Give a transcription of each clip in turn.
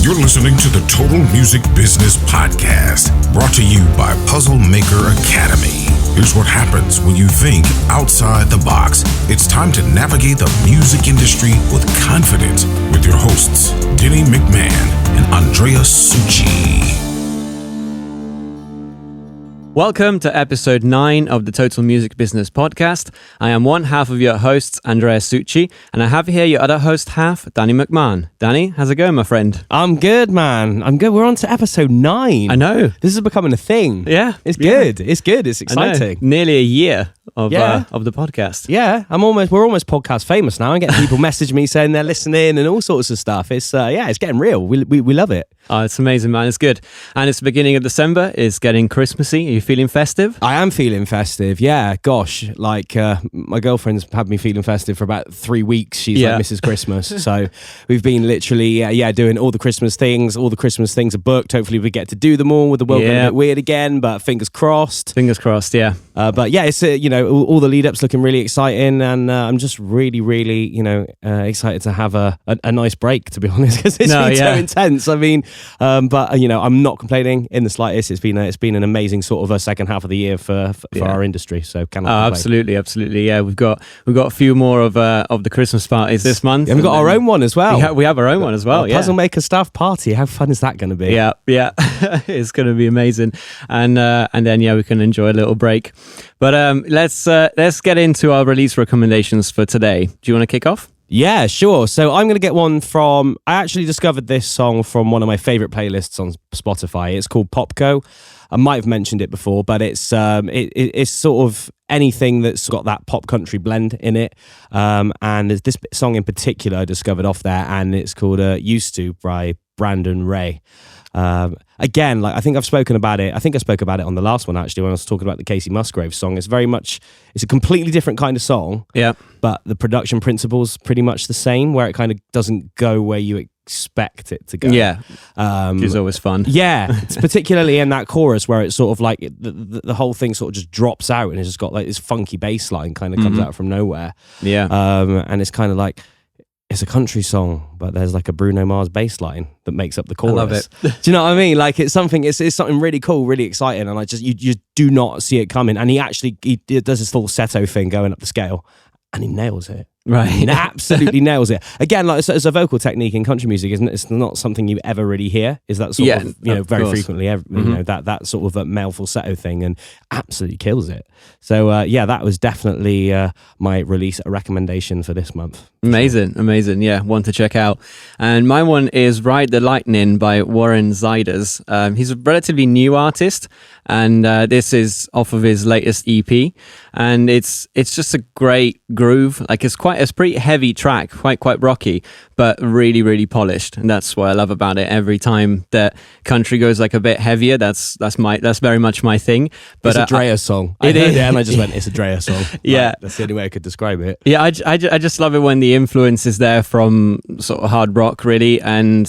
You're listening to the Total Music Business Podcast, brought to you by Puzzle Maker Academy. Here's what happens when you think outside the box. It's time to navigate the music industry with confidence with your hosts, Denny McMahon and Andrea Succi. Welcome to episode 9 of the Total Music Business Podcast. I am one half of your hosts, Andrea Succi, and I have here your other host half, Danny McMahon. Danny, how's it going, my friend? I'm good, man. I'm good. We're on to episode 9. I know. This is becoming a thing. Yeah. It's good. It's good. It's exciting. Nearly a year of the podcast. Yeah, we're almost podcast famous now. I'm getting people message me saying they're listening and all sorts of stuff. It's it's getting real. We love it. Oh, it's amazing, man. It's good. And it's the beginning of December. It's getting Christmassy. Are you feeling festive? I am feeling festive. Yeah, gosh. Like my girlfriend's had me feeling festive for about 3 weeks. She's like Mrs. Christmas. So we've been literally doing all the Christmas things. All the Christmas things are booked. Hopefully we get to do them all with the world being a bit weird again. But fingers crossed. Fingers crossed. Yeah. But yeah, it's all the lead ups looking really exciting, and I'm just really, really excited to have a nice break, to be honest, because it's been so intense. I mean, but I'm not complaining in the slightest. It's been an amazing sort of a second half of the year for our industry. So cannot complain. Absolutely. Yeah, we've got a few more of the Christmas parties this month. And we've got our own one as well. We have our own one as well. Puzzle Maker staff party. How fun is that going to be? Yeah. It's going to be amazing, and then we can enjoy a little break. But let's get into our release recommendations for today. Do you want to kick off? Yeah, sure. So I'm going to get one from... I actually discovered this song from one of my favourite playlists on Spotify. It's called Popco. I might have mentioned it before, but it's sort of anything that's got that pop country blend in it. And there's this song in particular I discovered off there, and it's called Used To by Brandon Ray. Again, like I think I've spoken about it. I think I spoke about it on the last one actually when I was talking about the Casey Musgrave song. It's a completely different kind of song. Yeah. But the production principle's pretty much the same, where it kind of doesn't go where you expect it to go. Yeah. Which is always fun. Yeah. It's particularly in that chorus where it's sort of like the whole thing sort of just drops out, and it's just got like this funky bass line kind of comes out from nowhere. Yeah. And it's kind of like, it's a country song, but there's like a Bruno Mars bass line that makes up the chorus. I love it. Do you know what I mean? Like it's something really cool, really exciting, and you do not see it coming. And he does this falsetto thing going up the scale, and he nails it. Right. He absolutely nails it. Again, like it's a vocal technique in country music, isn't it? It's not something you ever really hear. Is that sort of very course. Frequently, that sort of a male falsetto thing, and absolutely kills it. So that was definitely my release recommendation for this month. Amazing. Yeah, one to check out. And my one is Ride the Lightning by Warren Zeiders. He's a relatively new artist, and this is off of his latest EP. And it's just a great groove. Like it's pretty heavy track, quite rocky, but really, really polished. And that's what I love about it. Every time that country goes like a bit heavier, that's very much my thing. But it's a Drea song. It is. Yeah, and I just went, it's a Drea song. Yeah. Like, that's the only way I could describe it. Yeah, I just love it when the influence is there from sort of hard rock, really, and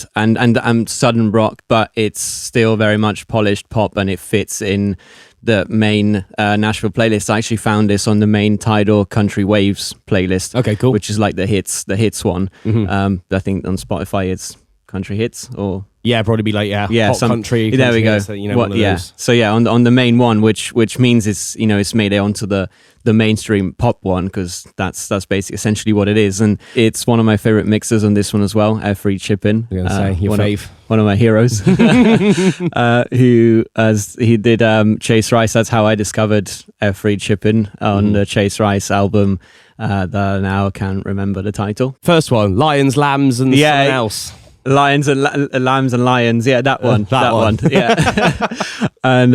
southern rock, but it's still very much polished pop, and it fits in the main Nashville playlist. I actually found this on the main Tidal Country Waves playlist. Okay, cool. Which is like the hits one. Mm-hmm. I think on Spotify it's Country Hits or... Yeah, probably be like pop country. There we go. Hits, one of those. So on the main one, which means it's made it onto the mainstream pop one, because that's basically essentially what it is, and it's one of my favorite mixes on this one as well. Free Chippin, you're gonna say your fave, one of my heroes, he did Chase Rice. That's how I discovered Free Chippin on the Chase Rice album. That I now can't remember the title. First one, Lions, Lambs, and something else. Lions and Lambs and Lions, that one. Yeah. And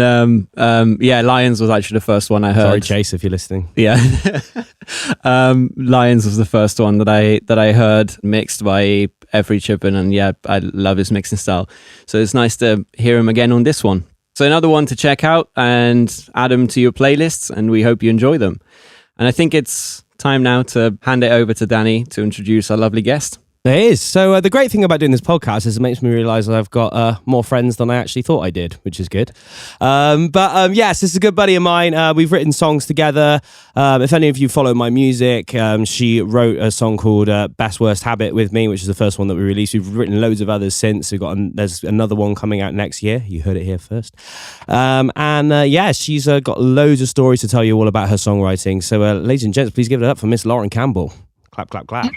Lions was actually the first one I heard. Sorry, Chase, if you're listening. Yeah. Lions was the first one that I heard mixed by Free Chippin, and I love his mixing style. So it's nice to hear him again on this one. So another one to check out and add them to your playlists, and we hope you enjoy them. And I think it's time now to hand it over to Danny to introduce our lovely guest. It is. So the great thing about doing this podcast is it makes me realise I've got more friends than I actually thought I did, which is good. But yes, this is a good buddy of mine. We've written songs together. If any of you follow my music, she wrote a song called Best Worst Habit with me, which is the first one that we released. We've written loads of others since. There's another one coming out next year. You heard it here first. She's got loads of stories to tell you all about her songwriting. So ladies and gents, please give it up for Miss Lauren Campbell. Clap, clap, clap.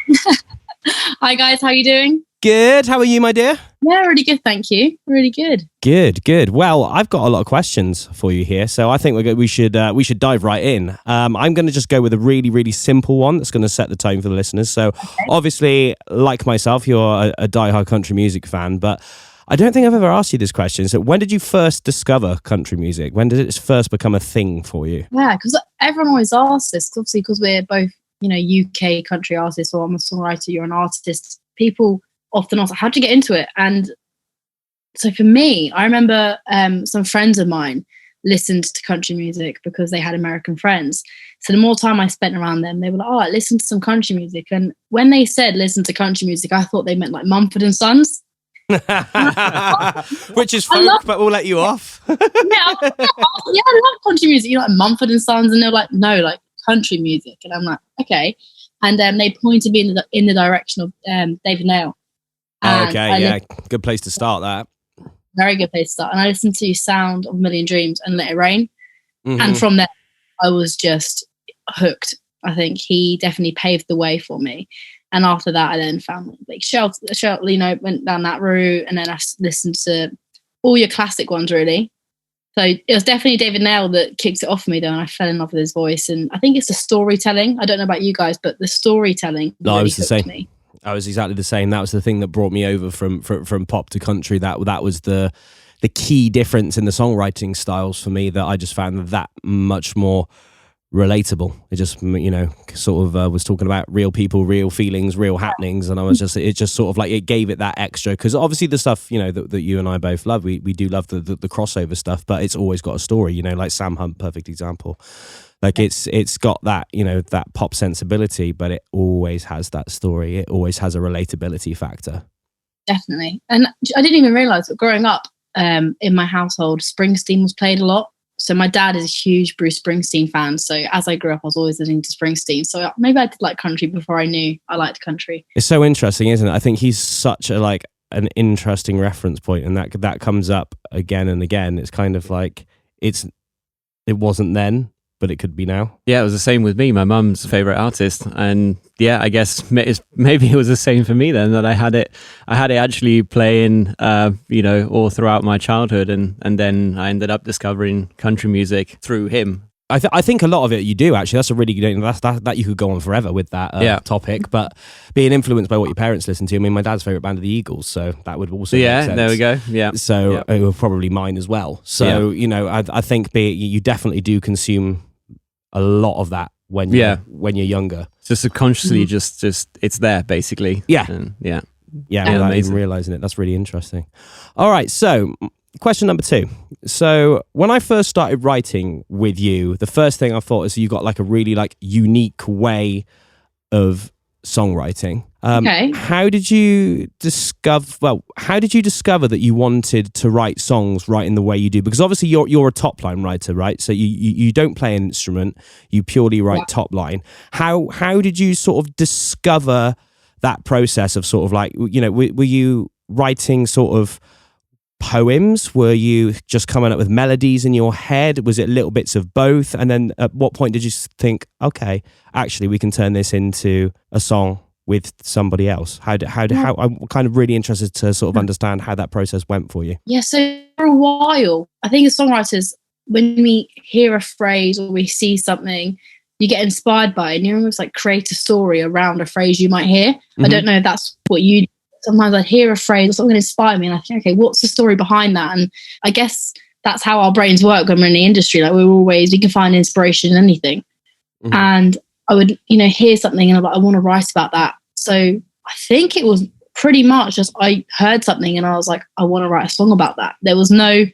Hi guys, how are you doing? Good. How are you, my dear? Yeah, really good, thank you. Really good. Good. Well, I've got a lot of questions for you here, so I think we should dive right in. I'm going to just go with a really, really simple one that's going to set the tone for the listeners. So, Obviously, like myself, you're a diehard country music fan, but I don't think I've ever asked you this question. So, when did you first discover country music? When did it first become a thing for you? Yeah, because everyone always asks this, obviously, because we're both, UK country artists, or I'm a songwriter, you're an artist. People often ask, how'd you get into it? And so for me, I remember some friends of mine listened to country music because they had American friends. So the more time I spent around them, they were like, oh, I listened to some country music. And when they said listen to country music, I thought they meant like Mumford & Sons. Which is folk, but we'll let you off. I love country music. You're like Mumford & Sons, and they're like, no, like country music. And I'm like, okay. And they pointed me in the direction of David Nail. Good place to start that. Very good place to start. And I listened to Sound of a Million Dreams and Let It Rain. Mm-hmm. And from there, I was just hooked. I think he definitely paved the way for me. And after that, I then found like Shelter, went down that route. And then I listened to all your classic ones, really. So it was definitely David Nail that kicked it off for me, though, and I fell in love with his voice. And I think it's the storytelling. I don't know about you guys, but the storytelling really I was the same. Me. I was exactly the same. That was the thing that brought me over from pop to country. That was the key difference in the songwriting styles for me, that I just found that much more relatable. It just, was talking about real people, real feelings, real happenings, and it just sort of like, it gave it that extra, because obviously the stuff, that you and I both love, we do love the crossover stuff, but it's always got a story, like Sam Hunt, perfect example. Like it's got that, that pop sensibility, but it always has that story. It always has a relatability factor. Definitely. And I didn't even realise that growing up in my household, Springsteen was played a lot. So my dad is a huge Bruce Springsteen fan. So as I grew up, I was always listening to Springsteen. So maybe I did like country before I knew I liked country. It's so interesting, isn't it? I think he's such an interesting reference point, and that comes up again and again. It's kind of like it wasn't then, but it could be now. Yeah, it was the same with me. My mum's favorite artist, and yeah, I guess maybe it was the same for me then, that I had it actually playing, all throughout my childhood, and then I ended up discovering country music through him. I think a lot of it you do actually. That's a really good. That you could go on forever with that topic. But being influenced by what your parents listen to. I mean, my dad's favorite band are the Eagles, so that would also make sense. There we go. Yeah. So it was probably mine as well. So I think you definitely do consume a lot of that when you're younger. So subconsciously, just it's there basically. Yeah. Without even realizing it. That's really interesting. All right, so question number 2. So when I first started writing with you, the first thing I thought is you got like a really like unique way of songwriting. Okay. How did you discover that you wanted to write songs right in the way you do? Because obviously you're a top line writer, right? So you don't play an instrument, you purely write top line. How did you sort of discover that process of sort of like, were you writing sort of poems? Were you just coming up with melodies in your head? Was it little bits of both? And then at what point did you think, okay, actually we can turn this into a song with somebody else? How I'm kind of really interested to sort of understand how that process went for you. Yeah, so for a while, I think as songwriters, when we hear a phrase or we see something, you get inspired by it, and you almost like create a story around a phrase you might hear. Mm-hmm. I don't know if that's what you do. Sometimes I hear a phrase or something that inspires me, and I think, okay, what's the story behind that? And I guess that's how our brains work when we're in the industry. Like we can find inspiration in anything. Mm-hmm. And I would, hear something and I'm like, I want to write about that. So I think it was pretty much just I heard something and I was like, I want to write a song about that. There was no,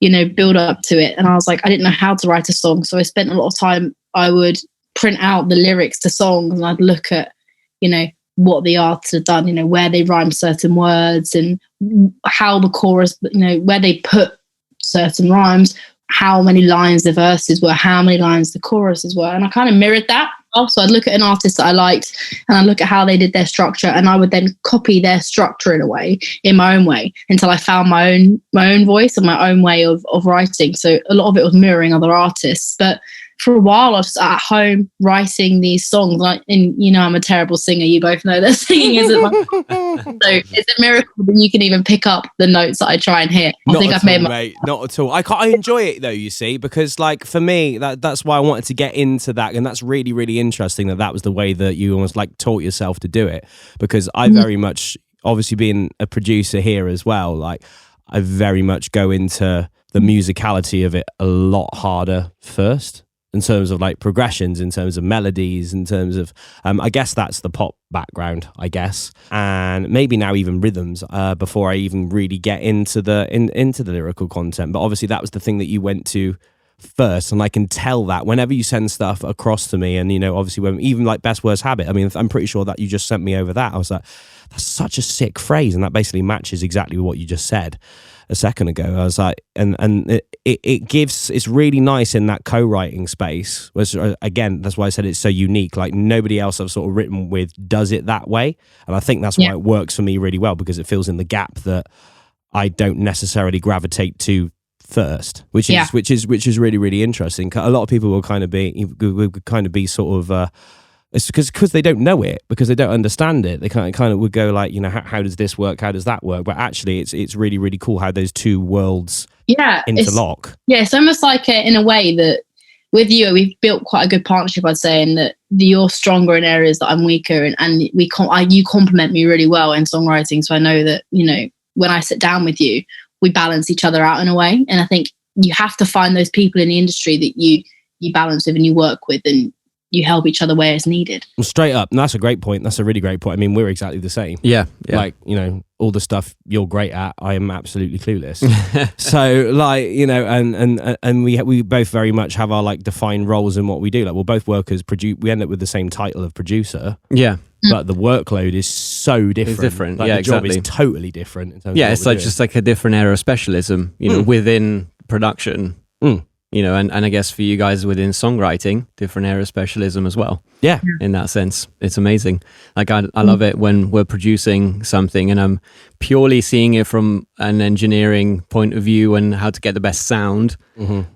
build up to it. And I was like, I didn't know how to write a song. So I spent a lot of time, I would print out the lyrics to songs and I'd look at, what the artists have done, where they rhyme certain words and how the chorus, where they put certain rhymes, how many lines the verses were, how many lines the choruses were. And I kind of mirrored that. So I'd look at an artist that I liked and I'd look at how they did their structure, and I would then copy their structure in my own way until I found my own voice and my own way of writing. So a lot of it was mirroring other artists. But for a while, I was at home writing these songs. And I'm a terrible singer. You both know that singing isn't my so it's a miracle that you can even pick up the notes that I try and hit. Mate, not at all. I enjoy it though, you see, because like for me, that's why I wanted to get into that, and that's really, really interesting that was the way that you almost like taught yourself to do it. Because I very much, obviously being a producer here as well, like I very much go into the musicality of it a lot harder first. In terms of like progressions, in terms of melodies, in terms of, I guess that's the pop background, I guess, and maybe now even rhythms before I even really get into the lyrical content. But obviously that was the thing that you went to first, and I can tell that whenever you send stuff across to me, and obviously when even like Best Worst Habit, I mean, I'm pretty sure that you just sent me over that. I was like, that's such a sick phrase, and that basically matches exactly what you just said a second ago. I was like, and it's really nice in that co-writing space, which again, that's why I said it's so unique. Like nobody else I've sort of written with does it that way, and I think that's why it works for me really well, because it fills in the gap that I don't necessarily gravitate to first, which is really, really interesting. A lot of people will kind of be sort of it's because they don't know it, because they don't understand it. They kind of would go like, how does this work? How does that work? But actually, it's really, really cool how those two worlds interlock. It's almost like in a way that with you, we've built quite a good partnership, I'd say, in that you're stronger in areas that I'm weaker, and you complement me really well in songwriting. So I know that when I sit down with you, we balance each other out in a way. And I think you have to find those people in the industry that you balance with and you work with, and you help each other where it's needed. Well, straight up. And that's a great point. That's a really great point. I mean, we're exactly the same. Yeah. Like, all the stuff you're great at, I am absolutely clueless. So like, and we both very much have our like defined roles in what we do. Like we'll both work as we end up with the same title of producer. Yeah. But the workload is so different. It's different. Like, the job exactly. is totally different. In terms of it's like just like a different area of specialism, within production. And I guess for you guys within songwriting, different area of specialism as well. Yeah. In that sense, it's amazing. Like I love it when we're producing something and I'm purely seeing it from an engineering point of view and how to get the best sound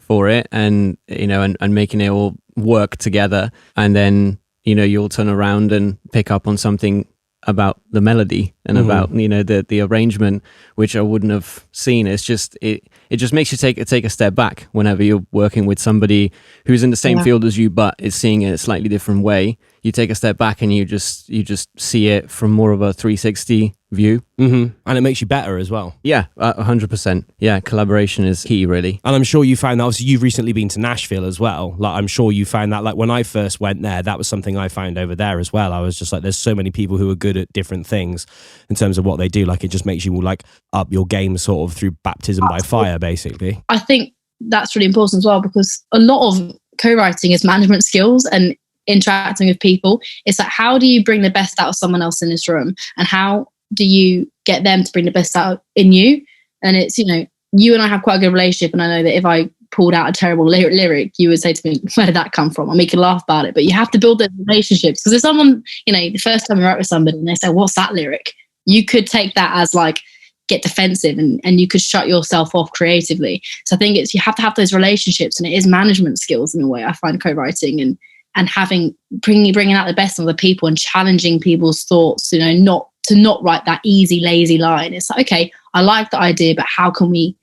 for it, and and making it all work together. And then you'll turn around and pick up on something about the melody and about the arrangement, which I wouldn't have seen. It's just it just makes you take a step back whenever you're working with somebody who's in the same field as you but is seeing it a slightly different way. You take a step back and you just see it from more of a 360 view. And it makes you better as well. Yeah, 100%. Yeah, collaboration is key, really. And I'm sure you found that, obviously you've recently been to Nashville as well. Like I'm sure you found that, like when I first went there, that was something I found over there as well. I was just like, there's so many people who are good at different things in terms of what they do. Like it just makes you like up your game sort of through baptism by fire, basically. I think that's really important as well, because a lot of co-writing is management skills and interacting with people. It's like, how do you bring the best out of someone else in this room, and how do you get them to bring the best out in you? And it's, you and I have quite a good relationship, and I know that if I pulled out a terrible lyric, you would say to me, where did that come from? And we can laugh about it, but you have to build those relationships, because if someone, the first time you write with somebody and they say, what's that lyric? You could take that as like, get defensive, and you could shut yourself off creatively. So I think you have to have those relationships, and it is management skills in a way, I find, co-writing, and having bringing out the best of the people and challenging people's thoughts, not write that easy, lazy line. It's like, okay, I like the idea, but how can we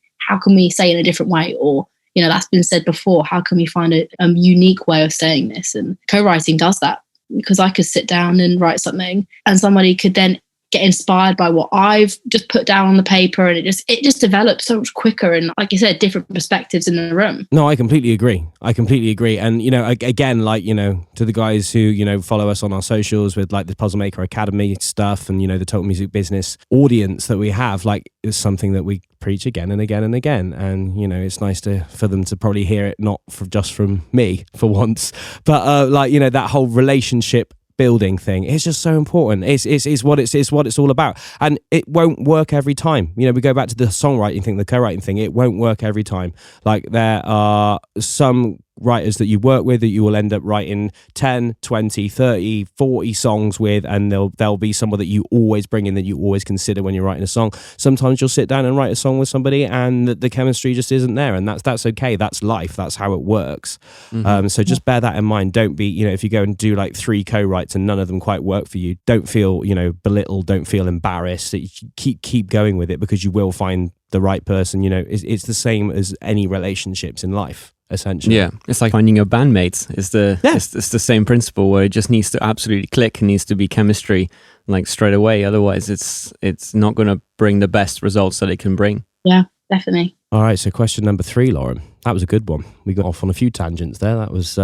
say it in a different way? Or, that's been said before, how can we find a unique way of saying this? And co-writing does that, because I could sit down and write something and somebody could then get inspired by what I've just put down on the paper, and it just develops so much quicker, and like you said, different perspectives in the room. No, I completely agree. And again, like, to the guys who follow us on our socials with like the Puzzle Maker Academy stuff, and the Total Music Business audience that we have, like, is something that we preach again and again and again. And it's nice for them to probably hear it not just from me for once, but that whole relationship building thing. It's just so important. It's what it's all about. And it won't work every time. You know, we go back to the songwriting thing, the co-writing thing. It won't work every time. Like there are some writers that you work with that you will end up writing 10, 20, 30, 40 songs with, and there'll be someone that you always bring in, that you always consider when you're writing a song. Sometimes you'll sit down and write a song with somebody and the chemistry just isn't there, and that's okay. That's life. That's how it works. So just bear that in mind. Don't be, you know, if you go and do like 3 co-writes and none of them quite work for you, don't feel, you know, belittled, don't feel embarrassed. Keep going with it, because you will find the right person. You know, it's the same as any relationships in life, essentially. Yeah, it's like finding your bandmates. It's the same principle, where it just needs to absolutely click. It needs to be chemistry, like straight away. Otherwise, it's not going to bring the best results that it can bring. Yeah, definitely. All right, so question number 3, Lauren. That was a good one. We got off on a few tangents there. That was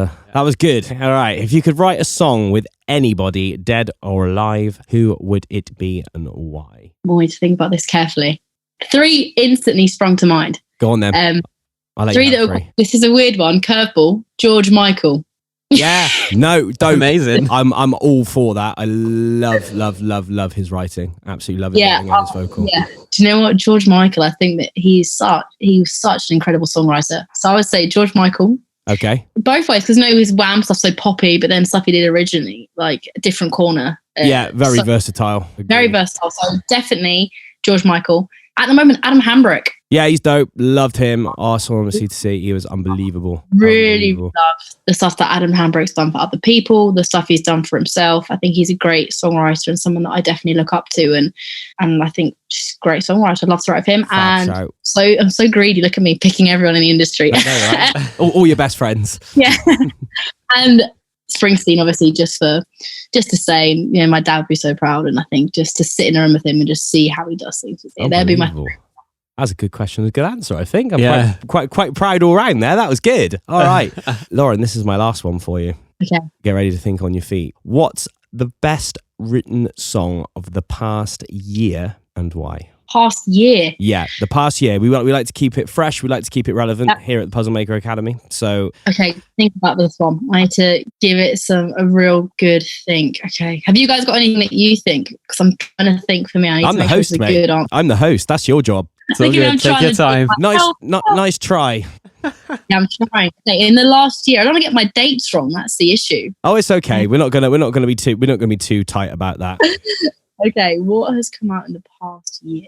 good. All right, if you could write a song with anybody, dead or alive, who would it be and why? I'm going to think about this carefully. 3 instantly sprung to mind. Go on then. I'll let 3 you have that 3. This is a weird one. Curveball. George Michael. Yeah, no, don't. Amazing. I'm all for that. I love his writing. Absolutely love it. And his vocal. Yeah. Do you know what, George Michael? I think that he was such an incredible songwriter. So I would say George Michael. Okay. Both ways, because his Wham stuff's so poppy, but then stuff he did originally, like a different corner. Very versatile. Very versatile. So definitely George Michael. At the moment, Adam Hambrick. Yeah, he's dope. Loved him. I saw him at C2C. He was unbelievable. Really love the stuff that Adam Hambrick's done for other people, the stuff he's done for himself. I think he's a great songwriter and someone that I definitely look up to. And I think just great songwriter. I'd love to write with him. So I'm so greedy. Look at me picking everyone in the industry. Know, right? all your best friends. Yeah. And Springsteen, obviously, just to say, you know, my dad would be so proud, and I think just to sit in a room with him and just see how he does things. That'd be my. That's a good question, a good answer. I think I'm quite proud all round there. That was good. All right, Lauren, this is my last one for you. Okay, get ready to think on your feet. What's the best written song of the past year and why? Past year. Yeah, the past year. We like to keep it fresh. We like to keep it relevant here at the Puzzle Maker Academy. So okay, think about this one. I need to give it a real good think. Okay, have you guys got anything that you think? Because I'm trying to think for me. I'm the host, mate. I'm the host. That's your job. So good. Take your time. Nice try. Yeah, I'm trying. In the last year, I don't want to get my dates wrong. That's the issue. Oh, it's okay. We're not gonna be too tight about that. Okay, what has come out in the past year?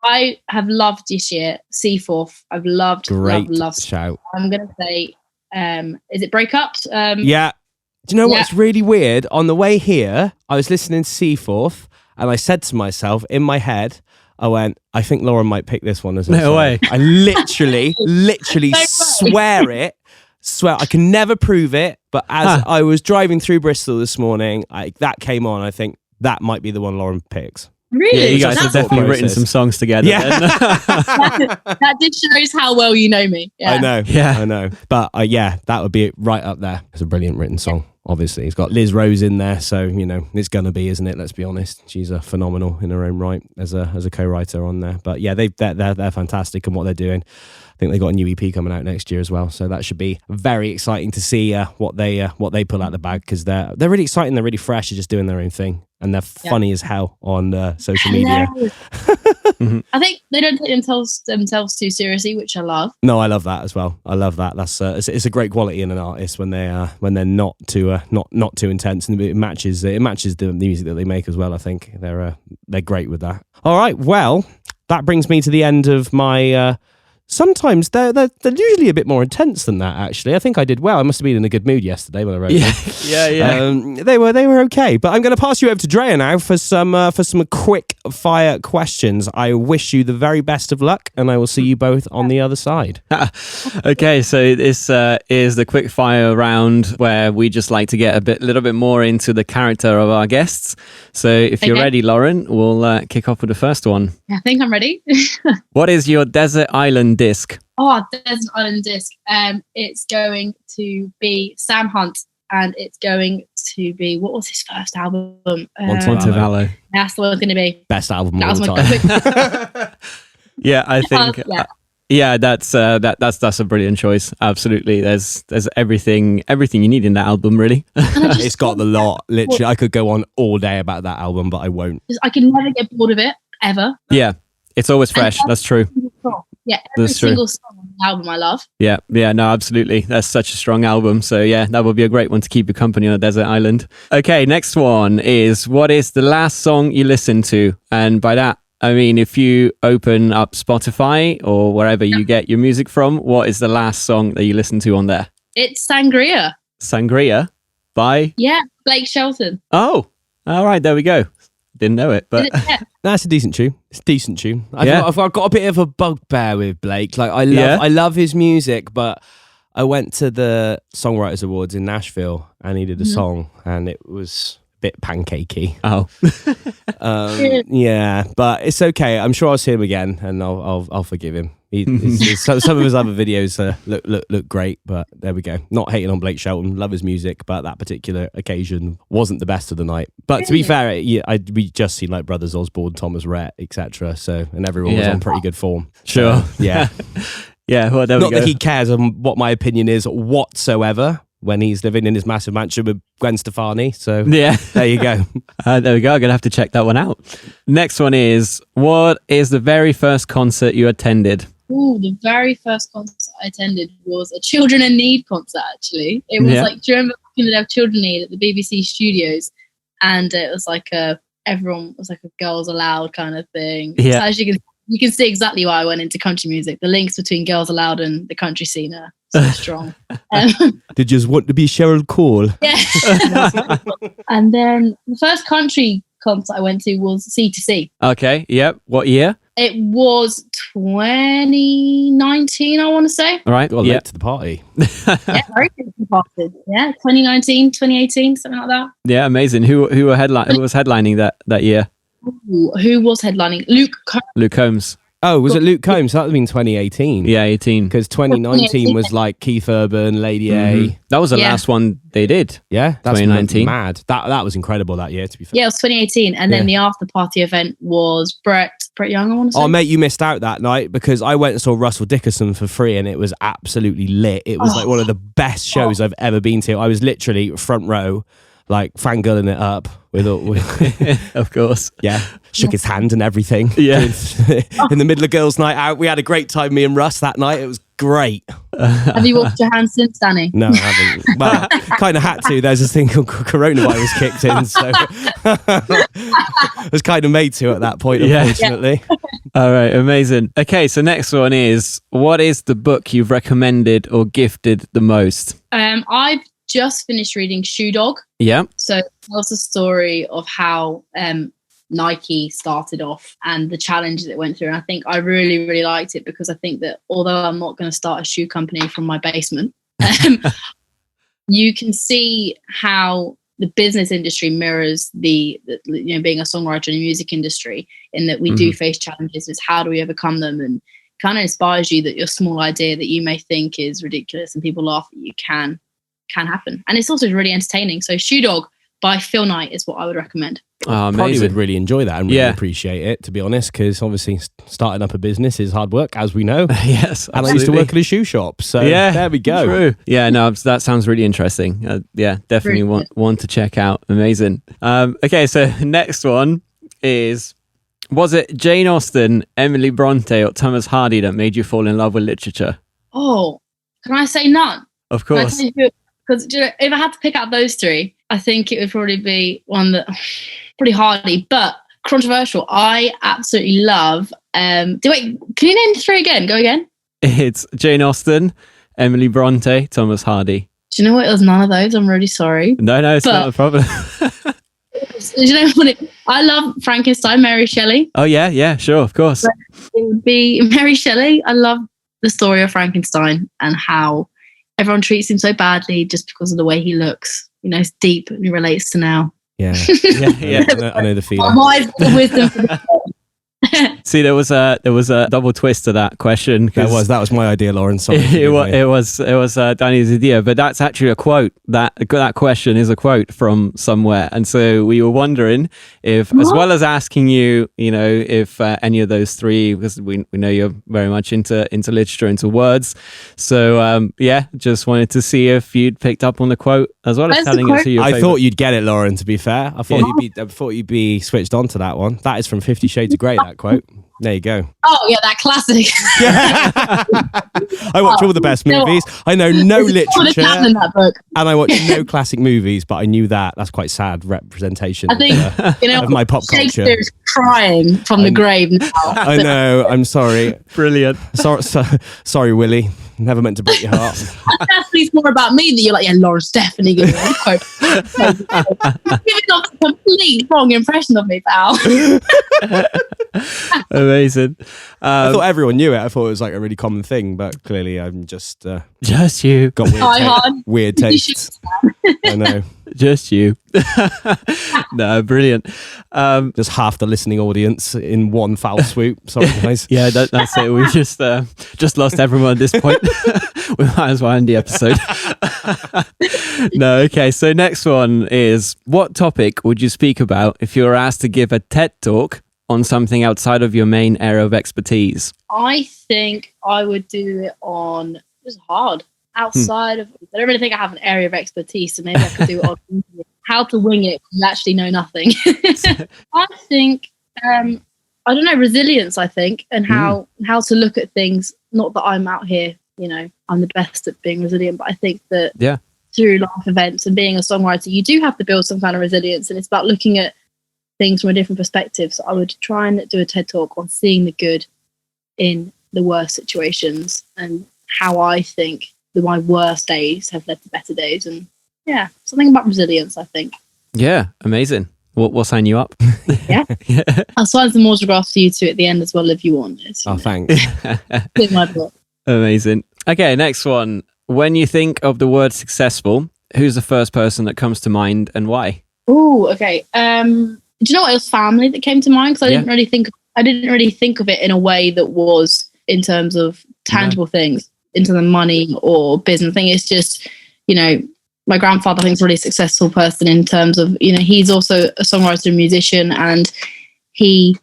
I have loved this year. Seaforth. I've loved. Great loved. Shout. I'm gonna say, is it Breakups? Yeah. Do you know what's really weird? On the way here, I was listening to Seaforth, and I said to myself in my head, I went, I think Lauren might pick this one as a No way. I literally swear I can never prove it, but as I was driving through Bristol this morning, that came on. I think that might be the one Lauren picks. Really? Yeah, you guys have definitely written some songs together. Yeah. That just shows how well you know me. Yeah. I know. Yeah. I know. But that would be right up there. It's a brilliant written song. Obviously, it's got Liz Rose in there, so you know it's gonna be, isn't it? Let's be honest. She's a phenomenal in her own right as a co-writer on there. But yeah, they're fantastic in what they're doing. I think they got a new EP coming out next year as well, so that should be very exciting to see what they pull out the bag, because they're really exciting. They're really fresh. They're just doing their own thing, and they're funny as hell on social media. I think they don't take themselves too seriously, which I love. No, I love that as well. I love that. That's it's a great quality in an artist when they're not too intense, and it matches the music that they make as well. I think they're great with that. All right, well, that brings me to the end of my. Sometimes they're usually a bit more intense than that. Actually, I think I did well. I must have been in a good mood yesterday when I wrote them. Yeah. They were okay. But I'm going to pass you over to Drea now for some quick fire questions. I wish you the very best of luck, and I will see you both on the other side. Okay, so this is the quick fire round where we just like to get a little bit more into the character of our guests. So if you're ready, Lauren, we'll kick off with the first one. I think I'm ready. What is your desert island disc? Oh, Desert Island disc. It's going to be Sam Hunt, and it's going to be, what was his first album? Montevallo. That's the one it's going to be. Best album of all time. Yeah, I think. Yeah, that's a brilliant choice. Absolutely. There's everything you need in that album, really. It's got the lot. Literally, I could go on all day about that album, but I won't. I can never get bored of it ever. Yeah, it's always fresh. That's true. Yeah, every That's true. single song on the album I love. Yeah, no, absolutely. That's such a strong album. So yeah, that would be a great one to keep you company on a desert island. Okay, next one is, what is the last song you listened to? And by that, I mean, if you open up Spotify or wherever you get your music from, what is the last song that you listened to on there? It's Sangria. Sangria by? Yeah, Blake Shelton. Oh, all right, there we go. Didn't know it, but That's a decent tune. It's a decent tune. Yeah. I've got a bit of a bugbear with Blake. Like I love his music, but I went to the Songwriters Awards in Nashville and he did a song and it was a bit pancakey. oh, Yeah, but it's okay. I'm sure I'll see him again and I'll forgive him. Some of his other videos look great, but there we go. Not hating on Blake Shelton, love his music, but that particular occasion wasn't the best of the night. But to be fair, we just seen like Brothers Osborne, Thomas Rhett, etc. So and everyone was on pretty good form. sure. Yeah, Yeah, well, there we not go. that he cares on what my opinion is whatsoever when he's living in his massive mansion with Gwen Stefani. So Yeah. there you go. There we go. I'm going to have to check that one out. Next one is, what is the very first concert you attended? Ooh, the very first concert I attended was a Children in Need concert, actually. It was like, do you remember back in the day of Children in Need at the BBC studios? And it was like everyone was like a Girls Aloud kind of thing. Yeah. So as you can see exactly why I went into country music. The links between Girls Aloud and the country scene are so strong. Did you just want to be Cheryl Cole? Yeah. And then the first country concert I went to was C2C. Okay. Yep. What year? It was 2019, I want to say. All right. Got Yeah. late to the party. Yeah, very good. Yeah, 2019, 2018, something like that. Yeah. Amazing. Who was headlining that year? Ooh, who was headlining? Luke Combs. Luke Combs. Oh, was it Luke Combs? That would have been 2018. Yeah, 18. Because 2019 was like Keith Urban, Lady A. That was the last one they did. Yeah, that's 2019. mad. That was incredible that year, to be fair. Yeah, it was 2018. And then the after party event was Brett Young, I want to say. Oh, mate, you missed out that night because I went and saw Russell Dickerson for free and it was absolutely lit. It was like one of the best shows I've ever been to. I was literally front row, like fangirling it up with Of course. yeah, shook his hand and everything. Yeah. In the middle of girls' night out, we had a great time, me and Russ, that night. It was great. Have you washed your hands since, Danny? No, I haven't. Well, kind of had to. There's this thing called coronavirus kicked in, so I was kind of made to at that point, unfortunately. All right. Amazing. Okay. So next one is, what is the book you've recommended or gifted the most? I've just finished reading Shoe Dog. Yeah. So it tells the story of how Nike started off and the challenges it went through. And I think I really, really liked it because I think that although I'm not going to start a shoe company from my basement, you can see how the business industry mirrors the being a songwriter in the music industry, in that we do face challenges. It's how do we overcome them, and kind of inspires you that your small idea that you may think is ridiculous and people laugh at you can happen. And it's also really entertaining. So Shoe Dog by Phil Knight is what I would recommend. Oh, Probably amazing. would really enjoy that and really appreciate it, to be honest, because obviously starting up a business is hard work, as we know. Yes. And I used to work at a shoe shop, so there we go. True. Yeah, no, that sounds really interesting. Yeah, definitely Really want to check out. Amazing. Okay, so next one is, was it Jane Austen, Emily Bronte, or Thomas Hardy that made you fall in love with literature? Oh, can I say none? Of course. Because if I had to pick out those three, I think it would probably be one that pretty hardy, but controversial. I absolutely love. Can you name the three again? Go again. It's Jane Austen, Emily Bronte, Thomas Hardy. Do you know what? It was none of those. I'm really sorry. No, it's not a problem. Do you know what? I love Frankenstein, Mary Shelley. Oh yeah, sure, of course. It would be Mary Shelley. I love the story of Frankenstein and how everyone treats him so badly just because of the way he looks. You know, it's deep and it relates to now. Yeah. Yeah. I know the feeling. Wise wisdom for the See, there was a double twist to that question. That was my idea, Lauren. Sorry, it was Danny's idea, but that's actually a quote. That question is a quote from somewhere, and so we were wondering if, as well as asking you, if any of those three, because we know you're very much into literature, into words. So just wanted to see if you'd picked up on the quote as well as telling us who your favorite. I thought you'd get it, Lauren. To be fair, I thought you'd be switched on to that one. That is from 50 Shades of Grey. That quote. There you go. Oh yeah, that classic. I watch all the best movies. I know no literature, in that book. and I watch no classic movies. But I knew that. That's quite sad representation. I think of my pop culture. Shakespeare is crying from the grave now. I know. I'm sorry. Brilliant. Sorry, Willie. Never meant to break your heart. Definitely it's more about me that you're like, yeah, Lauren's definitely going to quote. Giving off a complete wrong impression of me, pal. Amazing. I thought everyone knew it. I thought it was like a really common thing, but clearly I'm just you got weird tastes. I know. Just you. No, brilliant. Just half the listening audience in one foul swoop. Sorry, guys. Yeah, that's it. We just lost everyone at this point. We might as well end the episode. No, okay. So next one is, what topic would you speak about if you were asked to give a TED talk on something outside of your main area of expertise? I think I would do it on, it's hard, outside of, I don't really think I have an area of expertise, so maybe I could do it on how to wing it when you actually know nothing. I think, I don't know, resilience, I think, and how to look at things. Not that I'm out here, I'm the best at being resilient, but I think that through life events and being a songwriter, you do have to build some kind of resilience, and it's about looking at things from a different perspective. So I would try and do a TED talk on seeing the good in the worst situations and how I think that my worst days have led to better days, and something about resilience, I think. Yeah, amazing. We'll sign you up. Yeah. I'll sign some autographs for you two at the end as well if you want. Thanks. In my book. Amazing. Okay, next one. When you think of the word successful, who's the first person that comes to mind and why? Oh, okay. Do you know what? It was family that came to mind, because I didn't really think of it in a way that was in terms of tangible things, into the money or business thing. It's just, my grandfather, I think, is a really successful person in terms of, he's also a songwriter and musician, and he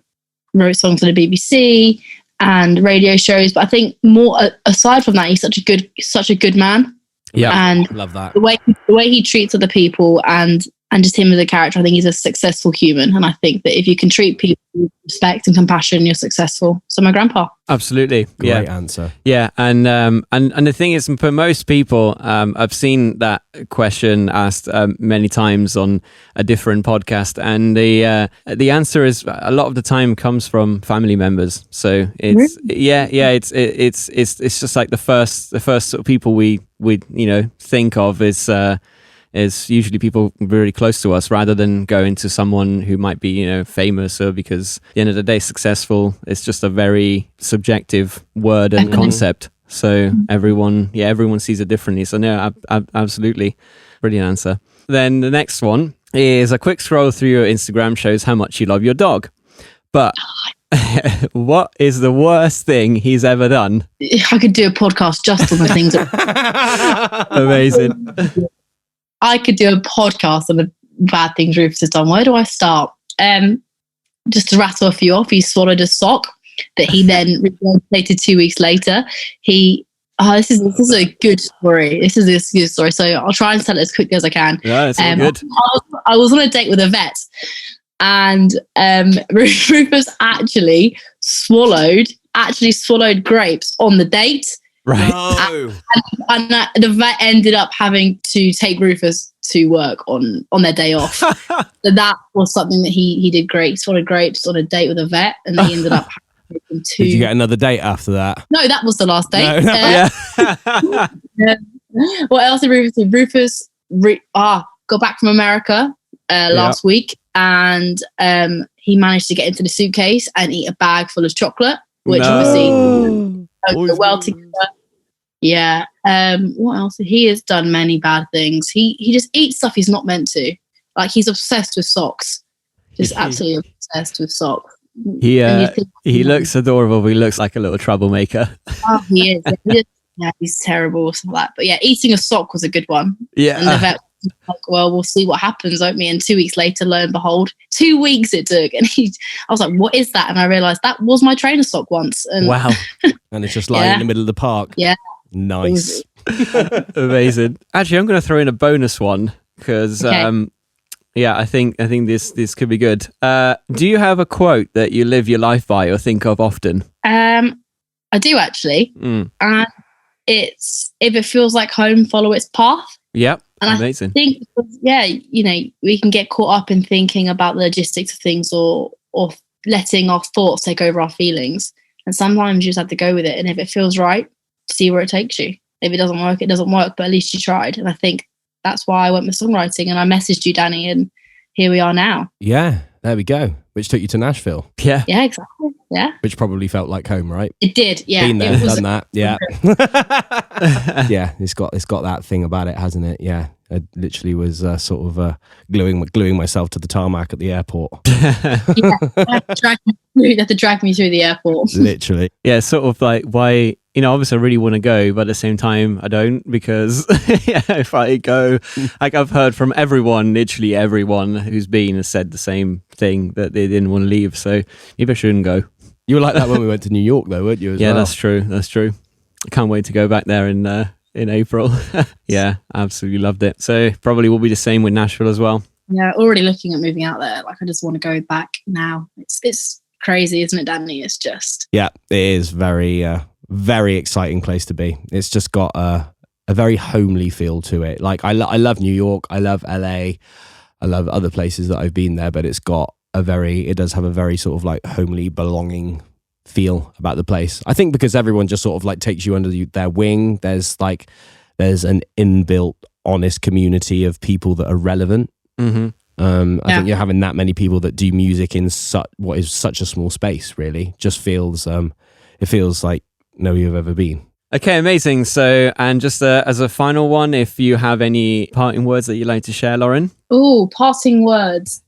wrote songs for the BBC and radio shows. But I think more aside from that, he's such a good man. Yeah, and love that. The way he treats other people and just him as a character, I think he's a successful human. And I think that if you can treat people with respect and compassion, you're successful. So my grandpa. Absolutely. Great answer. Yeah. And the thing is, for most people, I've seen that question asked many times on a different podcast. And the answer is a lot of the time comes from family members. So it's, it's just like the first sort of people we think of is usually people very close to us, rather than going to someone who might be, famous, or because at the end of the day, successful is just a very subjective word and concept. So everyone sees it differently. So no, absolutely. Brilliant answer. Then the next one is, a quick scroll through your Instagram shows how much you love your dog. But what is the worst thing he's ever done? I could do a podcast just on the things. Amazing. I could do a podcast on the bad things Rufus has done. Where do I start? Just to rattle a few off, he swallowed a sock that he then regurgitated 2 weeks later. This is a good story. This is a good story. So I'll try and tell it as quickly as I can. Yeah, it's all good. I was on a date with a vet, and Rufus actually swallowed grapes on the date. Right. No. And the vet ended up having to take Rufus to work on their day off. So that was something that he did great. He swallowed grapes on a date with a vet, and they ended up having to... Did you get another date after that? No, that was the last date. No. What else did Rufus do? Rufus got back from America last week, and he managed to get into the suitcase and eat a bag full of chocolate, which obviously well together. Yeah. What else? He has done many bad things. He just eats stuff he's not meant to. Like, he's obsessed with socks. Just absolutely obsessed with socks. He looks adorable, but he looks like a little troublemaker. Oh, he is. Yeah, he's terrible, stuff like that. But yeah, eating a sock was a good one. Yeah. And the vet was like, well, we'll see what happens, won't we? And 2 weeks later, lo and behold, 2 weeks it took. And I was like, what is that? And I realized that was my trainer sock once. And Wow. And it's just lying in the middle of the park. Yeah. Nice. Amazing. Actually, I'm going to throw in a bonus one because, Okay. I think this could be good. Do you have a quote that you live your life by or think of often? I do actually. And it's, if it feels like home, follow its path. Yep. And Amazing. I think, we can get caught up in thinking about the logistics of things or letting our thoughts take over our feelings. And sometimes you just have to go with it. And if it feels right, see where it takes you. If it doesn't work, it doesn't work, but at least you tried. And I think that's why I went with songwriting. And I messaged you, Danny, and here we are now. Yeah, there we go. Which took you to Nashville. Yeah. Yeah, exactly. Yeah. Which probably felt like home, right? It did. Yeah. Been there, It was done that. Yeah. Yeah, it's got that thing about it, hasn't it? Yeah. I literally was gluing myself to the tarmac at the airport. Yeah. You had to drag me through the airport. Literally. Yeah, sort of like why, obviously I really want to go, but at the same time I don't because if I go, like I've heard from literally everyone who's been has said the same thing that they didn't want to leave. So maybe I shouldn't go. You were like that when we went to New York though, weren't you? Yeah, that's true. That's true. I can't wait to go back there in April. Yeah, absolutely loved it. So probably will be the same with Nashville as well. Yeah, already looking at moving out there. Like I just want to go back now. It's crazy, isn't it, Danny? It's just it is very very exciting place to be. It's just got a very homely feel to it. Like I love New York, I love LA, I love other places that I've been there, but it does have a very sort of like homely, belonging feel about the place. I think because everyone just sort of like takes you under their wing. There's an inbuilt honest community of people that are relevant. Mm-hmm. I think you're having that many people that do music in what is such a small space really just feels it feels like nowhere you've ever been. Okay, amazing. So, and just as a final one, if you have any parting words that you'd like to share, Lauren? Oh, parting words.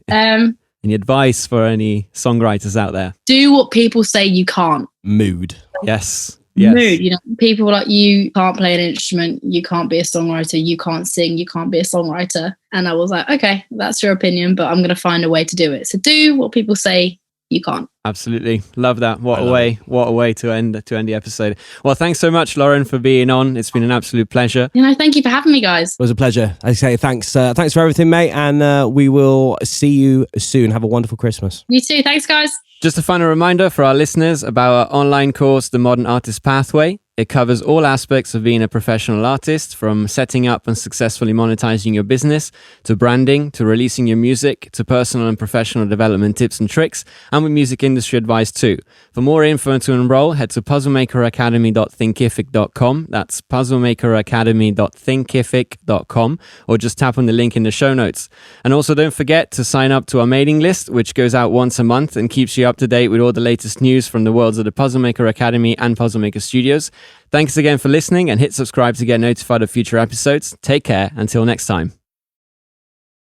Any advice for any songwriters out there? Do what people say you can't. Mood. Yes. Mood. People like, you can't play an instrument, you can't be a songwriter, you can't sing, you can't be a songwriter. And I was like, okay, that's your opinion, but I'm going to find a way to do it. So do what people say you can't. Absolutely. Love that. What a way to end the episode. Well, thanks so much, Lauren, for being on. It's been an absolute pleasure. Thank you for having me, guys. It was a pleasure. I say thanks for everything, mate, and we will see you soon. Have a wonderful Christmas. You too. Thanks, guys. Just a final reminder for our listeners about our online course, The Modern Artist Pathway. It covers all aspects of being a professional artist, from setting up and successfully monetizing your business, to branding, to releasing your music, to personal and professional development tips and tricks, and with music industry advice too. For more info and to enroll, head to puzzlemakeracademy.thinkific.com. That's puzzlemakeracademy.thinkific.com, or just tap on the link in the show notes. And also don't forget to sign up to our mailing list, which goes out once a month and keeps you up to date with all the latest news from the worlds of the Puzzlemaker Academy and Puzzlemaker Studios. Thanks again for listening, and hit subscribe to get notified of future episodes. Take care. Until next time.